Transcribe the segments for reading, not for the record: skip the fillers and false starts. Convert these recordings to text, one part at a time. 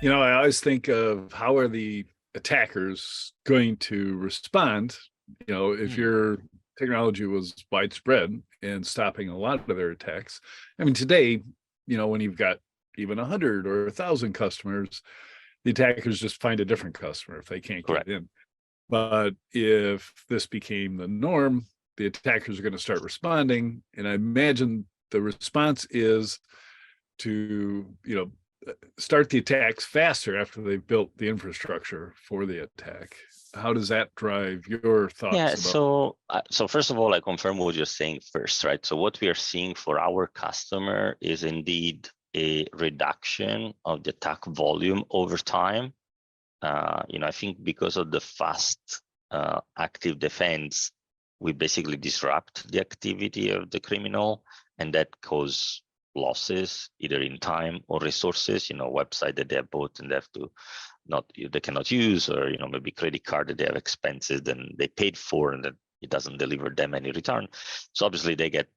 I always think of how are the attackers going to respond, if your technology was widespread and stopping a lot of their attacks. I mean, today, when you've got even 100 or 1,000 customers, the attackers just find a different customer if they can't Correct. get in. But if this became the norm, the attackers are going to start responding. And I imagine the response is to, start the attacks faster after they've built the infrastructure for the attack. How does that drive your thoughts Yeah, about? so first of all, I confirm what you're saying first, right? So what we are seeing for our customer is indeed a reduction of the attack volume over time. I think because of the fast active defense, we basically disrupt the activity of the criminal, and that cause losses either in time or resources. Website that they have bought and they cannot use, or maybe credit card that they have expenses then they paid for and that it doesn't deliver them any return. So obviously they get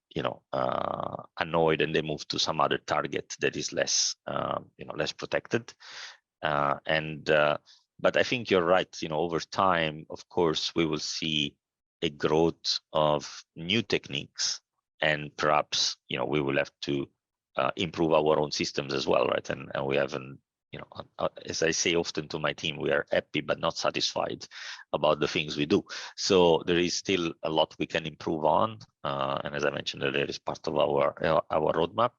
annoyed and they move to some other target that is less less protected. But I think you're right. Over time, of course, we will see a growth of new techniques, and perhaps we will have to improve our own systems as well, right? And we haven't, as I say often to my team, we are happy but not satisfied about the things we do. So there is still a lot we can improve on, and as I mentioned earlier, it's part of our roadmap.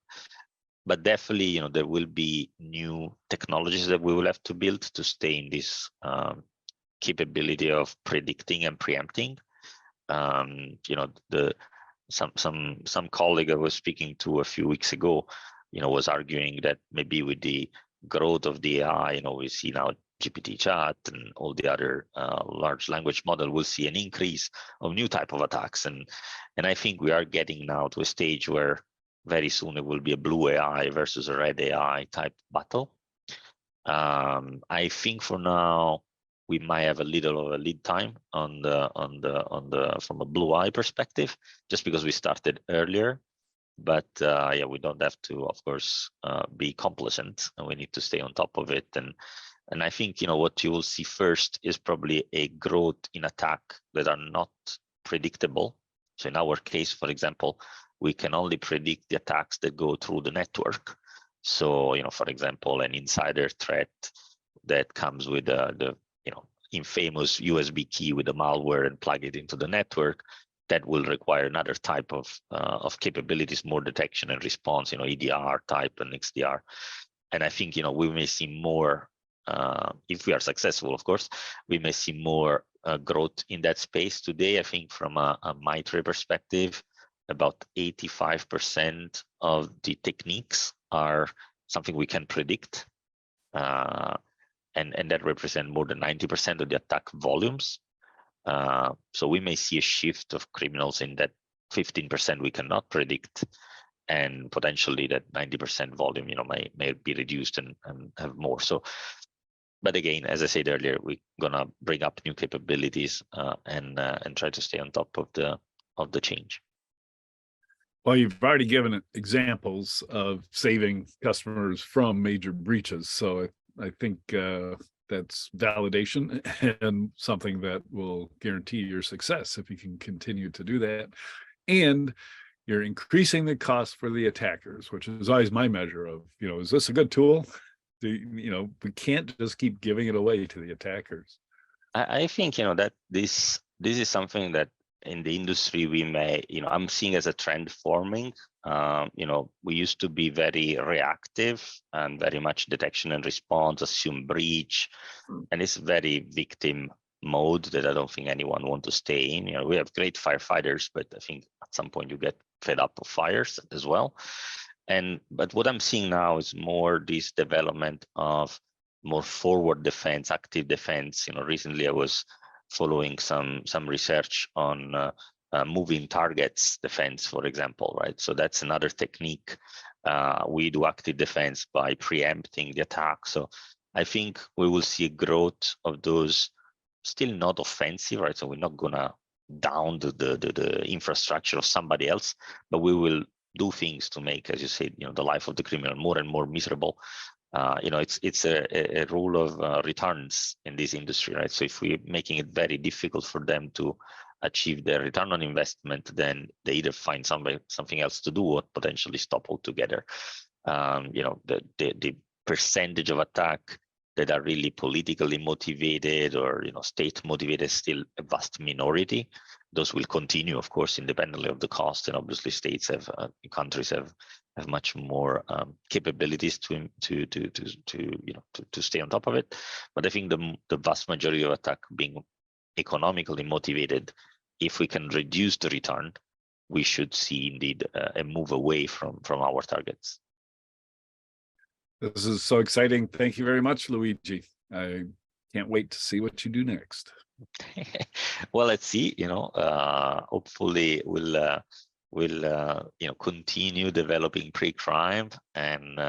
But definitely, there will be new technologies that we will have to build to stay in this capability of predicting and preempting. Some colleague I was speaking to a few weeks ago, was arguing that maybe with the growth of the AI, we see now GPT chat and all the other large language model, will see an increase of new type of attacks. And I think we are getting now to a stage where very soon it will be a blue AI versus a red AI type battle. I think for now we might have a little of a lead time on the from a blue eye perspective, just because we started earlier. But yeah, we don't have to, of course, be complacent, and we need to stay on top of it. And I think what you will see first is probably a growth in attack that are not predictable. So in our case, for example, we can only predict the attacks that go through the network. So, for example, an insider threat that comes with the infamous USB key with the malware and plug it into the network, that will require another type of capabilities, more detection and response, EDR type and XDR. And I think, we may see more, if we are successful, of course, we may see more growth in that space. Today, I think from a MITRE perspective, about 85% of the techniques are something we can predict, and that represent more than 90% of the attack volumes. So we may see a shift of criminals in that 15% we cannot predict, and potentially that 90% volume, may be reduced and have more. So, but again, as I said earlier, we're gonna bring up new capabilities and try to stay on top of the change. Well, you've already given examples of saving customers from major breaches, so I think that's validation and something that will guarantee your success if you can continue to do that. And you're increasing the cost for the attackers, which is always my measure of, is this a good tool? We can't just keep giving it away to the attackers. I think, that this is something that in the industry we may, I'm seeing as a trend forming. We used to be very reactive and very much detection and response, assume breach, and it's very victim mode that I don't think anyone wants to stay in. We have great firefighters, but I think at some point you get fed up of fires as well. But what I'm seeing now is more this development of more forward defense, active defense. Recently I was following some research on moving targets defense, for example, right? So that's another technique. We do active defense by preempting the attack. So I think we will see a growth of those, still not offensive, right? So we're not gonna down the infrastructure of somebody else, but we will do things to make, as you said, the life of the criminal more and more miserable. It's a rule of returns in this industry, right? So if we're making it very difficult for them to achieve their return on investment, then they either find something else to do or potentially stop altogether. The percentage of attack that are really politically motivated or state motivated is still a vast minority. Those will continue, of course, independently of the cost, and obviously states have countries have much more capabilities to stay on top of it. But I think the vast majority of attack being economically motivated, if we can reduce the return, we should see indeed a move away from our targets. This is so exciting. Thank you very much, Luigi. I can't wait to see what you do next. Well, let's see. Hopefully we'll continue developing pre-crime, and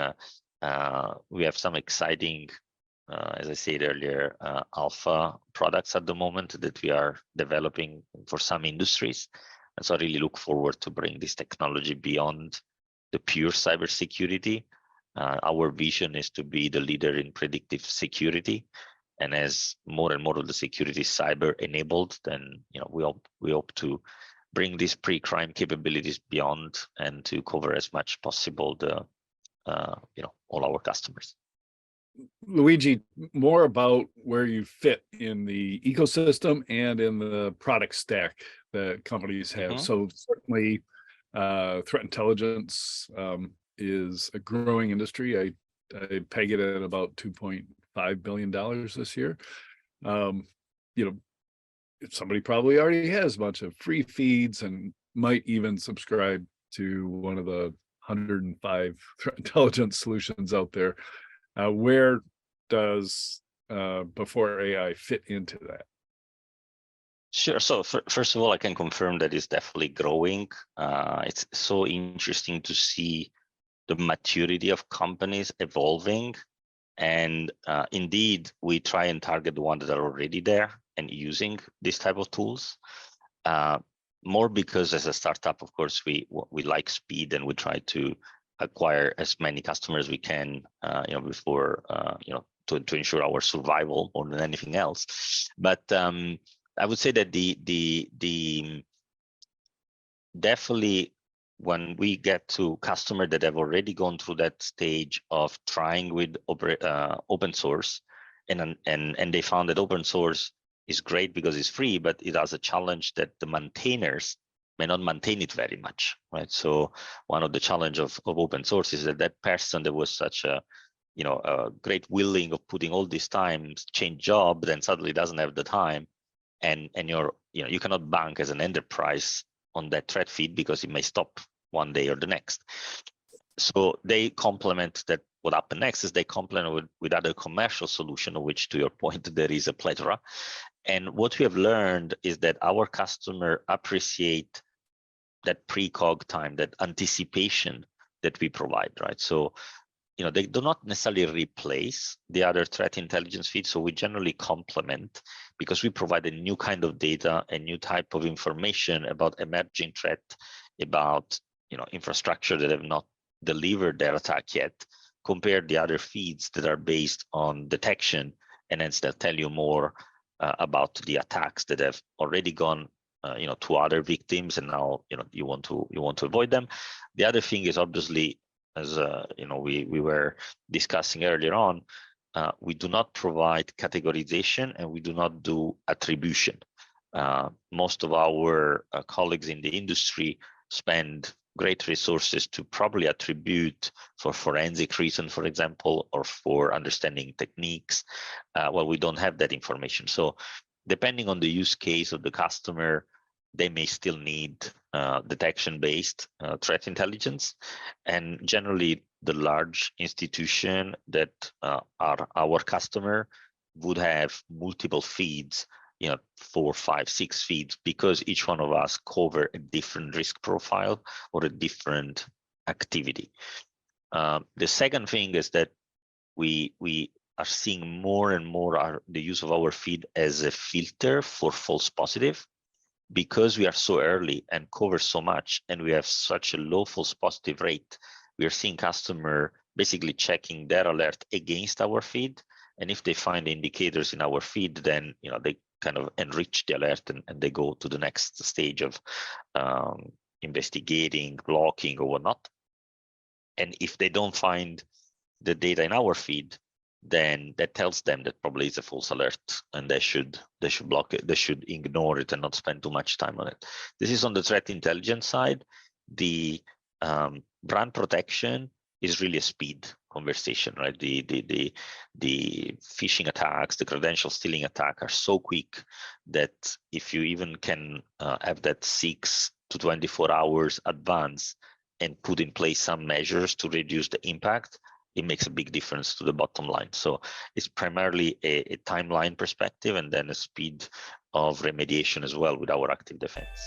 we have some exciting, as I said earlier, alpha products at the moment that we are developing for some industries. And so I really look forward to bring this technology beyond the pure cybersecurity. Our vision is to be the leader in predictive security, and as more and more of the security is cyber enabled, then we hope to bring these pre-crime capabilities beyond and to cover as much possible all our customers. Luigi, more about where you fit in the ecosystem and in the product stack that companies have. Mm-hmm. So certainly threat intelligence is a growing industry. I peg it at about $2.5 billion this year. Somebody probably already has a bunch of free feeds and might even subscribe to one of the 105 threat intelligence solutions out there. Where does Before AI fit into that? Sure. So first of all, I can confirm that it's definitely growing. It's so interesting to see the maturity of companies evolving. And indeed, we try and target the ones that are already there and using this type of tools. More because as a startup, of course, we like speed, and we try to acquire as many customers as we can, before to ensure our survival more than anything else. But I would say that the definitely when we get to customers that have already gone through that stage of trying with open source, and they found that open source is great because it's free, but it has a challenge that the maintainers may not maintain it very much, right? So one of the challenge of open source is that person that was such a great willing of putting all this time, change job, then suddenly doesn't have the time, and you cannot bank as an enterprise on that thread feed because it may stop one day or the next. So they complement that. What happened next is they complement with other commercial solution, of which, to your point, there is a plethora. And what we have learned is that our customer appreciate that precog time, that anticipation that we provide, right? So they do not necessarily replace the other threat intelligence feed. So we generally complement, because we provide a new kind of data, a new type of information about emerging threat, about infrastructure that have not delivered their attack yet, compared the other feeds that are based on detection, and hence they'll tell you more about the attacks that have already gone to other victims, and now you want to avoid them. The other thing is, obviously, as we were discussing earlier on, we do not provide categorization, and we do not do attribution. Most of our colleagues in the industry spend great resources to probably attribute for forensic reason, for example, or for understanding techniques. Well, we don't have that information. So depending on the use case of the customer, they may still need detection-based threat intelligence. And generally, the large institution that are our customer would have multiple feeds, 4, 5, 6 feeds, because each one of us cover a different risk profile or a different activity. The second thing is that we are seeing more and more the use of our feed as a filter for false positive, because we are so early and cover so much, and we have such a low false positive rate. We are seeing customer basically checking their alert against our feed. And if they find indicators in our feed, then they kind of enrich the alert and they go to the next stage of investigating, blocking, or whatnot. And if they don't find the data in our feed, then that tells them that probably it's a false alert, and they should block it. They should ignore it and not spend too much time on it. This is on the threat intelligence side. The brand protection is really a speed conversation, right? The phishing attacks, the credential stealing attack are so quick that if you even can have that 6 to 24 hours advance and put in place some measures to reduce the impact, it makes a big difference to the bottom line. So it's primarily a timeline perspective, and then a speed of remediation as well with our active defense.